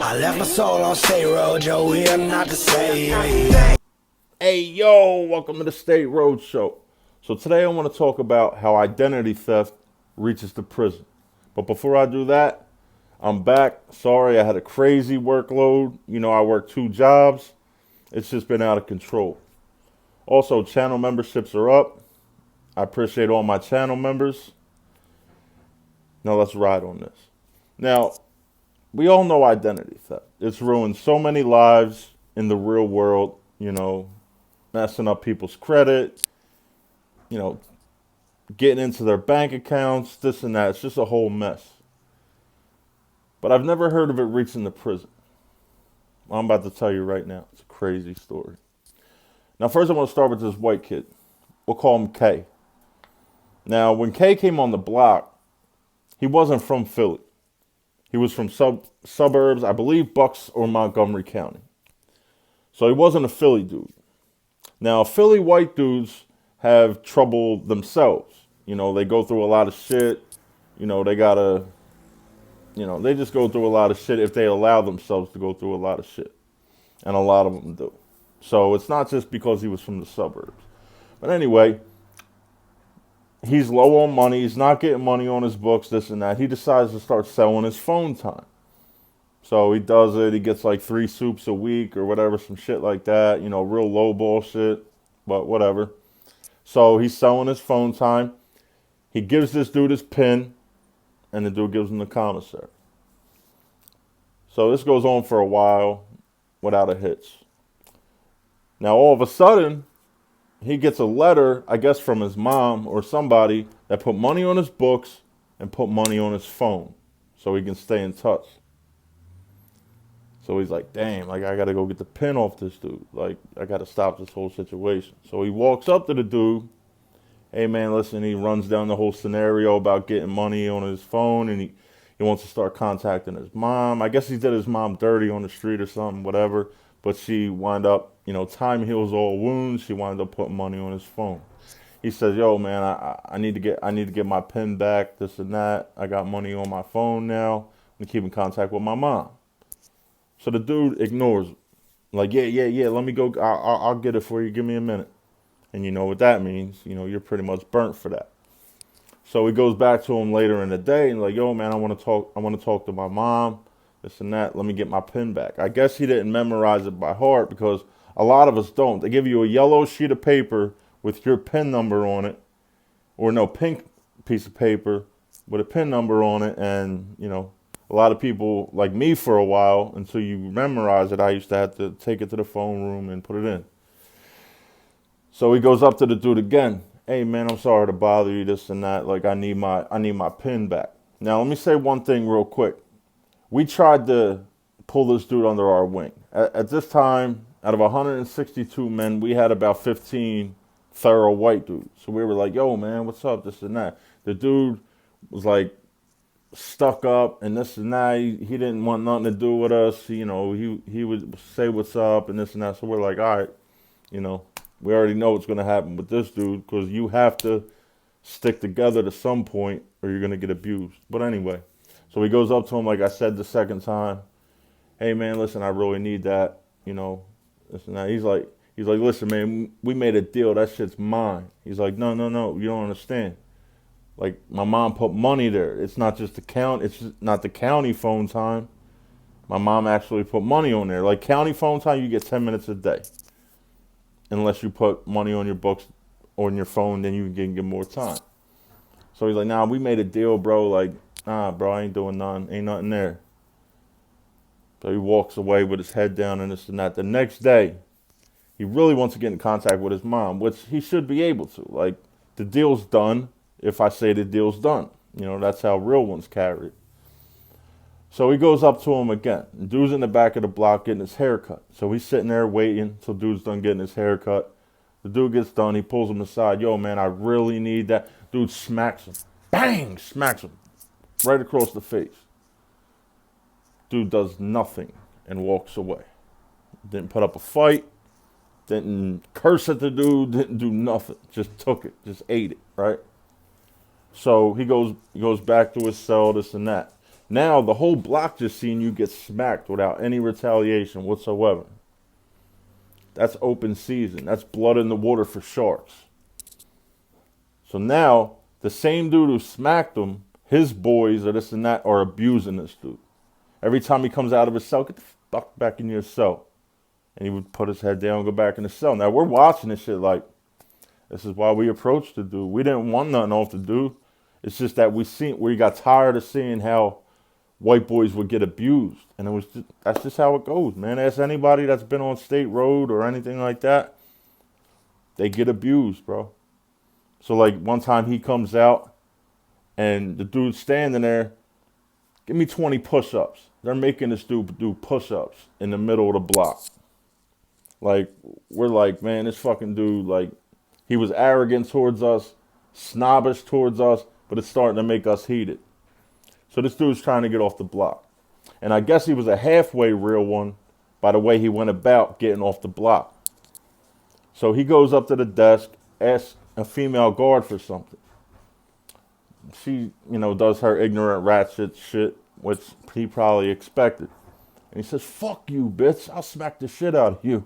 I left my soul on state road, yo, we are not the same. Hey, yo, welcome to the State Road Show. So today I want to talk about how identity theft reaches the prison. But before I do that, I'm back. Sorry, I had a crazy workload. You know, I work 2 jobs. It's just been out of control. Also, channel memberships are up. I appreciate all my channel members. Now let's ride on this. Now, we all know identity theft. It's ruined so many lives in the real world, you know, messing up people's credit, you know, getting into their bank accounts, this and that. It's just a whole mess. But I've never heard of it reaching the prison. I'm about to tell you right now. It's a crazy story. Now, first I want to start with this white kid. We'll call him K. Now, when K came on the block, he wasn't from Philly. He was from suburbs, I believe Bucks or Montgomery County. So he wasn't a Philly dude. Now, Philly white dudes have trouble themselves. You know, they go through a lot of shit. You know, they gotta, they just go through a lot of shit if they allow themselves to go through a lot of shit. And a lot of them do. So it's not just because he was from the suburbs. But anyway, he's low on money. He's not getting money on his books, this and that. He decides to start selling his phone time. So he does it. He gets like 3 soups a week or whatever, some shit like that. You know, real low ball shit, but whatever. So he's selling his phone time. He gives this dude his PIN, and the dude gives him the commissary. So this goes on for a while without a hitch. Now all of a sudden, he gets a letter, I guess from his mom or somebody, that put money on his books and put money on his phone so he can stay in touch. So he's like, damn, like I got to go get the pin off this dude. Like, I got to stop this whole situation. So he walks up to the dude. Hey, man, listen, he runs down the whole scenario about getting money on his phone, and he wants to start contacting his mom. I guess he did his mom dirty on the street or something, whatever. But she wound up, time heals all wounds. She wound up putting money on his phone. He says, yo, man, I need to get my pin back, this and that. I got money on my phone now. I'm going to keep in contact with my mom. So the dude ignores him. Like, yeah, let me go. I'll get it for you. Give me a minute. And you know what that means. You're pretty much burnt for that. So he goes back to him later in the day and like, yo, man, I want to talk to my mom, this and that. Let me get my pen back. I guess he didn't memorize it by heart because a lot of us don't. They give you a yellow sheet of paper with your PIN number on it, or no, pink piece of paper with a PIN number on it. And, a lot of people, like me for a while, until you memorize it, I used to have to take it to the phone room and put it in. So he goes up to the dude again. Hey, man, I'm sorry to bother you, this and that. Like, I need my pin back. Now, let me say one thing real quick. We tried to pull this dude under our wing. At this time, out of 162 men, we had about 15 thorough white dudes. So we were like, yo, man, what's up, this and that. The dude was like stuck up and this and that. He didn't want nothing to do with us. He would say what's up and this and that. So we're like, all right, we already know what's going to happen with this dude because you have to stick together to some point or you're going to get abused. But anyway, so he goes up to him, like I said the second time. Hey, man, listen, I really need that, this and that. He's like, listen, man, we made a deal. That shit's mine. He's like, no, you don't understand. Like, my mom put money there. It's not just it's not the county phone time. My mom actually put money on there. Like, county phone time, you get 10 minutes a day. Unless you put money on your books or on your phone, then you can get more time. So he's like, nah, we made a deal, bro. Like, nah, bro, I ain't doing nothing. Ain't nothing there. So he walks away with his head down and this and that. The next day, he really wants to get in contact with his mom, which he should be able to. Like, the deal's done if I say the deal's done. That's how real ones carry it. So he goes up to him again. And dude's in the back of the block getting his hair cut. So he's sitting there waiting till dude's done getting his hair cut. The dude gets done. He pulls him aside. Yo, man, I really need that. Dude smacks him. Bang! Smacks him. Right across the face. Dude does nothing and walks away. Didn't put up a fight. Didn't curse at the dude. Didn't do nothing. Just took it. Just ate it, right? So he goes back to his cell, this and that. Now the whole block just seen you get smacked without any retaliation whatsoever. That's open season. That's blood in the water for sharks. So now the same dude who smacked him, his boys or this and that are abusing this dude. Every time he comes out of his cell, get the fuck back in your cell. And he would put his head down and go back in the cell. Now we're watching this shit like, this is why we approached the dude. We didn't want nothing off the dude. It's just that we got tired of seeing how white boys would get abused. And that's just how it goes, man. Ask anybody that's been on State Road or anything like that. They get abused, bro. So like one time he comes out and the dude's standing there, give me 20 push-ups. They're making this dude do push-ups in the middle of the block. Like, we're like, man, this fucking dude, like, he was arrogant towards us, snobbish towards us, but it's starting to make us heated. So this dude's trying to get off the block. And I guess he was a halfway real one by the way he went about getting off the block. So he goes up to the desk, asks a female guard for something. She, does her ignorant ratchet shit, which he probably expected. And he says, fuck you, bitch. I'll smack the shit out of you.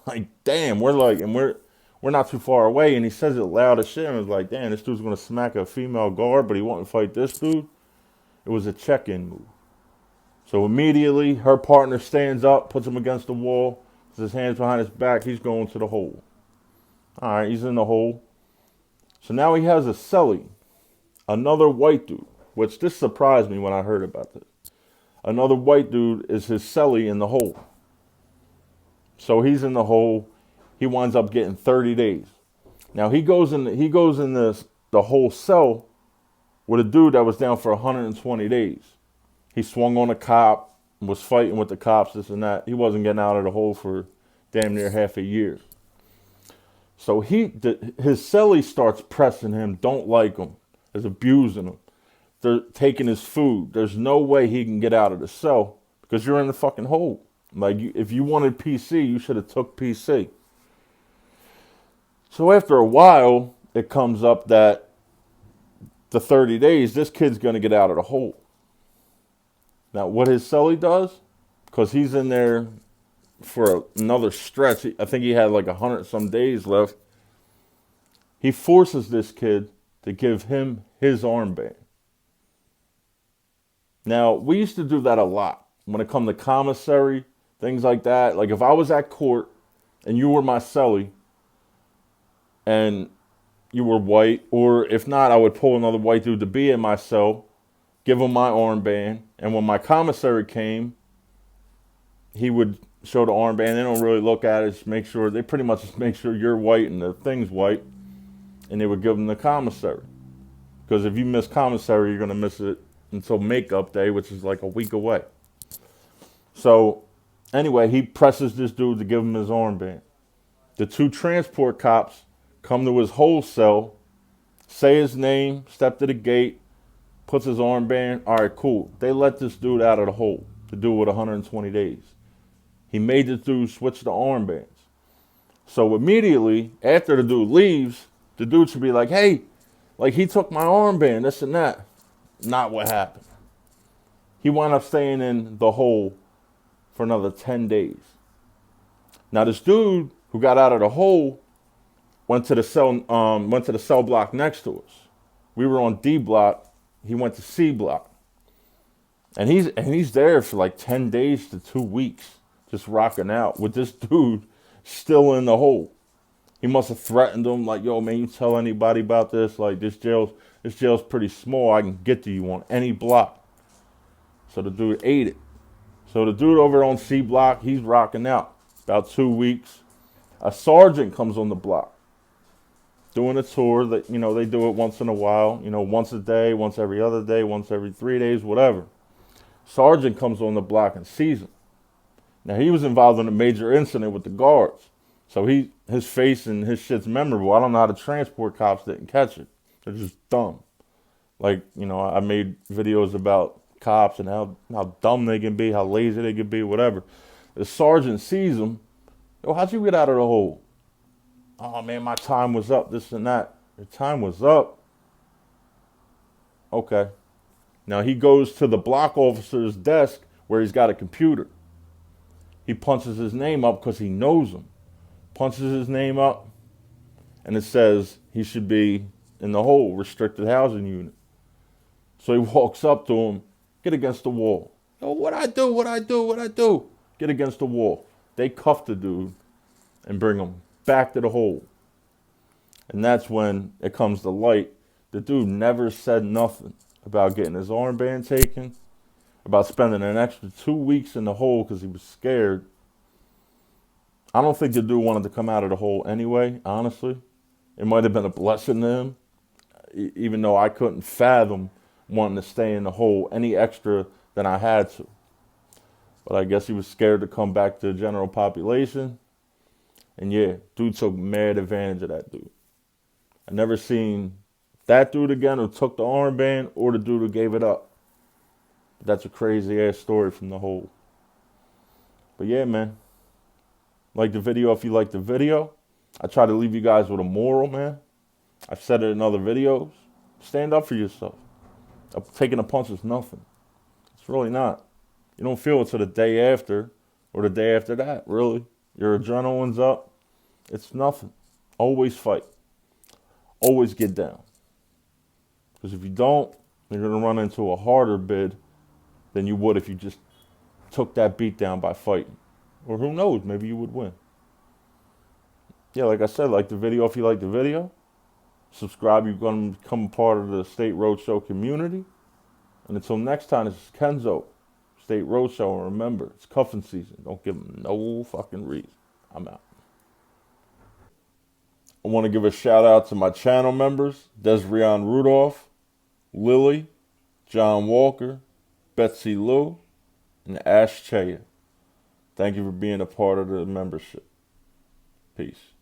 Like, damn, we're not too far away. And he says it loud as shit. And it's like, damn, this dude's going to smack a female guard, but he won't fight this dude. It was a check-in move. So immediately, her partner stands up, puts him against the wall, puts his hands behind his back. He's going to the hole. All right, he's in the hole. So now he has a cellie, another white dude, which this surprised me when I heard about this. Another white dude is his cellie in the hole. So he's in the hole. He winds up getting 30 days. Now he goes in the whole cell with a dude that was down for 120 days. He swung on a cop, was fighting with the cops, this and that. He wasn't getting out of the hole for damn near half a year. So his cellie starts pressing him, don't like him, is abusing him. They're taking his food. There's no way he can get out of the cell because you're in the fucking hole. Like, if you wanted PC, you should have took PC. So after a while, it comes up that the 30 days, this kid's going to get out of the hole. Now, what his cellie does, because he's in there for another stretch, I think he had like 100-some days left, he forces this kid to give him his armband. Now, we used to do that a lot when it come to commissary, things like that. Like if I was at court and you were my cellie and you were white, or if not, I would pull another white dude to be in my cell, give him my armband, and when my commissary came, he would show the armband. They don't really look at it, just make sure, they pretty much just make sure you're white and the thing's white, and they would give him the commissary. Because if you miss commissary, you're going to miss it until makeup day, which is like a week away. So anyway, he presses this dude to give him his armband. The two transport cops come to his whole cell, say his name, step to the gate, puts his armband. All right, cool. They let this dude out of the hole, the dude with 120 days. He made this dude switch the armbands. So immediately after the dude leaves, the dude should be like, hey, like he took my armband, this and that. Not what happened. He wound up staying in the hole for another 10 days. Now this dude who got out of the hole went to the cell block next to us. We were on D block. He went to C block. And he's there for like 10 days to 2 weeks, just rocking out with this dude still in the hole. He must have threatened him like, yo, man, you tell anybody about this, like this jail's pretty small. I can get to you on any block. So the dude ate it. So the dude over on C block, he's rocking out. About 2 weeks, a sergeant comes on the block, doing a tour that, they do it once in a while, once a day, once every other day, once every 3 days, whatever. Sergeant comes on the block and sees him. Now he was involved in a major incident with the guards. So his face and his shit's memorable. I don't know how the transport cops didn't catch it. They're just dumb. Like, I made videos about cops and how dumb they can be, how lazy they can be, whatever. The sergeant sees him. Yo, how'd you get out of the hole? Oh, man, my time was up, this and that. Your time was up? Okay. Now he goes to the block officer's desk where he's got a computer. He punches his name up because he knows him. Punches his name up, and it says he should be in the whole restricted housing unit. So he walks up to him, get against the wall. Yo, what I do? Get against the wall. They cuff the dude and bring him back to the hole. And that's when it comes to light. The dude never said nothing about getting his armband taken, about spending an extra 2 weeks in the hole because he was scared. I don't think the dude wanted to come out of the hole anyway, honestly. It might have been a blessing to him, even though I couldn't fathom wanting to stay in the hole any extra than I had to. But I guess he was scared to come back to the general population. And yeah, dude took mad advantage of that dude. I never seen that dude again who took the armband or the dude who gave it up. But that's a crazy ass story from the hole. But yeah, man. Like the video if you like the video. I try to leave you guys with a moral, man. I've said it in other videos. Stand up for yourself. Taking a punch is nothing. It's really not. You don't feel it till the day after or the day after that, really. Your adrenaline's up. It's nothing. Always fight. Always get down. Because if you don't, you're going to run into a harder bid than you would if you just took that beat down by fighting. Or who knows, maybe you would win. Yeah, like I said, like the video if you like the video. Subscribe, you're going to become a part of the State Roadshow community. And until next time, this is Kenzo, State Roadshow. And remember, it's cuffing season. Don't give them no fucking reason. I'm out. I want to give a shout out to my channel members, Desrion Rudolph, Lily, John Walker, Betsy Lou, and Ash Chaya. Thank you for being a part of the membership. Peace.